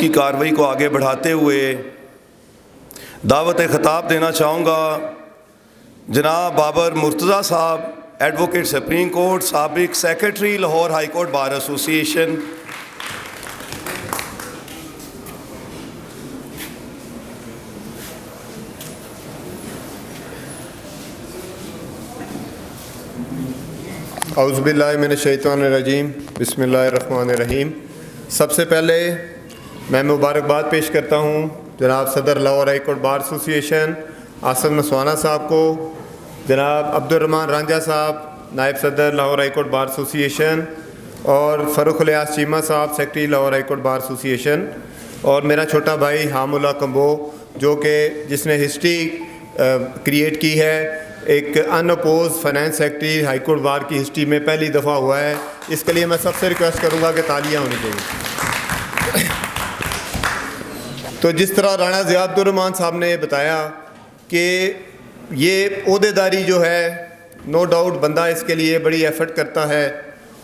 کی کارروائی کو آگے بڑھاتے ہوئے دعوت خطاب دینا چاہوں گا جناب بابر مرتضیٰ صاحب، ایڈوکیٹ سپریم کورٹ، سابق سیکرٹری لاہور ہائی کورٹ بار ایسوسی ایشن۔ اعوذ باللہ من الشیطان الرجیم، بسم اللہ الرحمن الرحیم۔ سب سے پہلے میں مبارکباد پیش کرتا ہوں جناب صدر لاہور ہائی کورٹ بار ایسوسی ایشن آصف نسوانہ صاحب کو، جناب عبدالرحمن رانجھا صاحب نائب صدر لاہور ہائی کورٹ بار ایسوسی ایشن، اور فاروق الیاس چیمہ صاحب سیکرٹری لاہور ہائی کورٹ بار ایسوسی ایشن، اور میرا چھوٹا بھائی حام اللہ کمبو جو کہ جس نے ہسٹری کریٹ کی ہے، ایک unopposed finance secretary high court bar کی ہسٹری میں پہلی دفعہ ہوا ہے۔ اس کے لیے میں سب سے ریکویسٹ کروں گا کہ تالیاں ہونی چاہیے۔ تو جس طرح رانا ضیاء الرحمن صاحب نے بتایا کہ یہ عہدیداری جو ہے نو ڈاؤٹ بندہ اس کے لیے بڑی ایفرٹ کرتا ہے،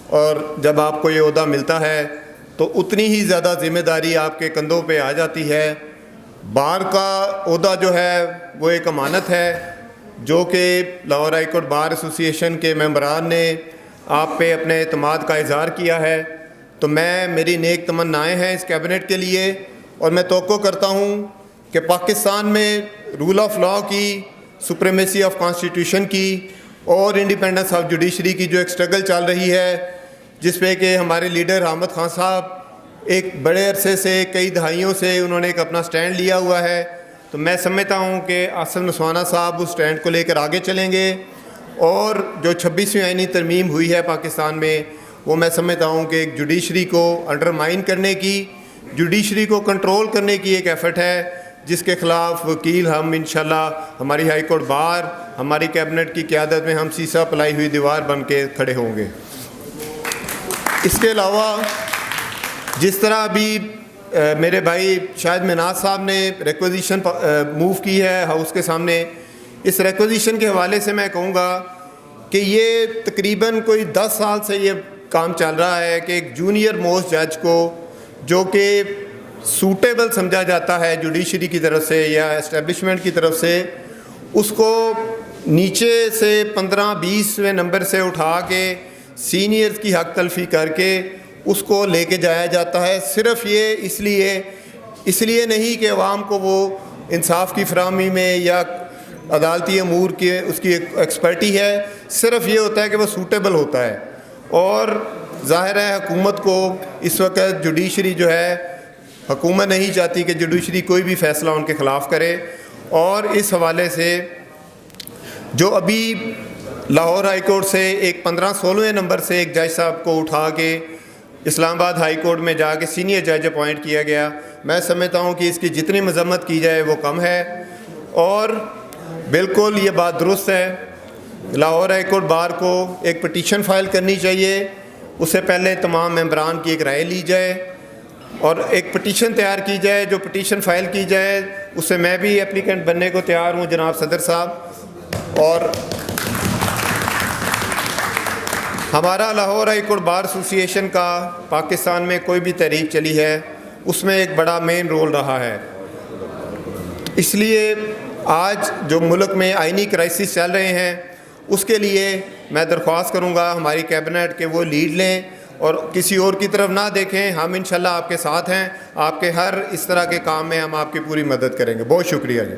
اور جب آپ کو یہ عہدہ ملتا ہے تو اتنی ہی زیادہ ذمہ داری آپ کے کندھوں پہ آ جاتی ہے۔ بار کا عہدہ جو ہے وہ ایک امانت ہے جو کہ لاہور ہائی کورٹ بار ایسوسی ایشن کے ممبران نے آپ پہ اپنے اعتماد کا اظہار کیا ہے۔ تو میری نیک تمنائیں ہیں اس کیبنٹ کے لیے، اور میں توقع کرتا ہوں کہ پاکستان میں رول آف لاء کی، سپریمیسی آف کانسٹیٹیوشن کی، اور انڈیپینڈنس آف جوڈیشری کی جو ایک سٹرگل چل رہی ہے، جس پہ کہ ہمارے لیڈر حامد خان صاحب ایک بڑے عرصے سے، کئی دہائیوں سے انہوں نے ایک اپنا سٹینڈ لیا ہوا ہے، تو میں سمجھتا ہوں کہ آصف نسوانہ صاحب اس سٹینڈ کو لے کر آگے چلیں گے، اور جو 26ویں آئینی ترمیم ہوئی ہے پاکستان میں، وہ میں سمجھتا ہوں کہ ایک جوڈیشری کو انڈرمائن کرنے کی، جوڈیشری کو کنٹرول کرنے کی ایک ایفرٹ ہے، جس کے خلاف وکیل ہم انشاءاللہ ہماری ہائی کورٹ بار، ہماری کیبنٹ کی قیادت میں ہم سیسا پلائی ہوئی دیوار بن کے کھڑے ہوں گے۔ اس کے علاوہ جس طرح ابھی میرے بھائی شاہد مناز صاحب نے ریکوزیشن موو کی ہے ہاؤس کے سامنے، اس ریکوزیشن کے حوالے سے میں کہوں گا کہ یہ تقریباً کوئی 10 سال سے یہ کام چل رہا ہے کہ ایک جونیئر موسٹ جج کو جو کہ سوٹیبل سمجھا جاتا ہے جوڈیشری کی طرف سے یا اسٹیبلشمنٹ کی طرف سے، اس کو نیچے سے 15-20ویں نمبر سے اٹھا کے سینئرز کی حق تلفی کر کے اس کو لے کے جایا جاتا ہے، صرف یہ اس لیے نہیں کہ عوام کو وہ انصاف کی فراہمی میں یا عدالتی امور کی اس کی ایکسپرٹی ہے، صرف یہ ہوتا ہے کہ وہ سوٹیبل ہوتا ہے۔ اور ظاہر ہے حکومت کو اس وقت جوڈیشری جو ہے، حکومت نہیں چاہتی کہ جوڈیشری کوئی بھی فیصلہ ان کے خلاف کرے، اور اس حوالے سے جو ابھی لاہور ہائی کورٹ سے ایک 15-16ویں نمبر سے ایک جج صاحب کو اٹھا کے اسلام آباد ہائی کورٹ میں جا کے سینئر جج اپوائنٹ کیا گیا، میں سمجھتا ہوں کہ اس کی جتنی مذمت کی جائے وہ کم ہے، اور بالکل یہ بات درست ہے، لاہور ہائی کورٹ بار کو ایک پٹیشن فائل کرنی چاہیے، اس سے پہلے تمام ممبران کی ایک رائے لی جائے اور ایک پٹیشن تیار کی جائے، جو پٹیشن فائل کی جائے اس سے میں بھی اپلیکینٹ بننے کو تیار ہوں جناب صدر صاحب۔ اور ہمارا لاہور ہائی کورٹ بار ایسوسی ایشن کا پاکستان میں کوئی بھی تحریک چلی ہے اس میں ایک بڑا مین رول رہا ہے، اس لیے آج جو ملک میں آئینی کرائسس چل رہے ہیں اس کے لیے میں درخواست کروں گا ہماری کیبنٹ کہ وہ لیڈ لیں اور کسی اور کی طرف نہ دیکھیں، ہم انشاءاللہ آپ کے ساتھ ہیں، آپ کے ہر اس طرح کے کام میں ہم آپ کی پوری مدد کریں گے۔ بہت شکریہ جی۔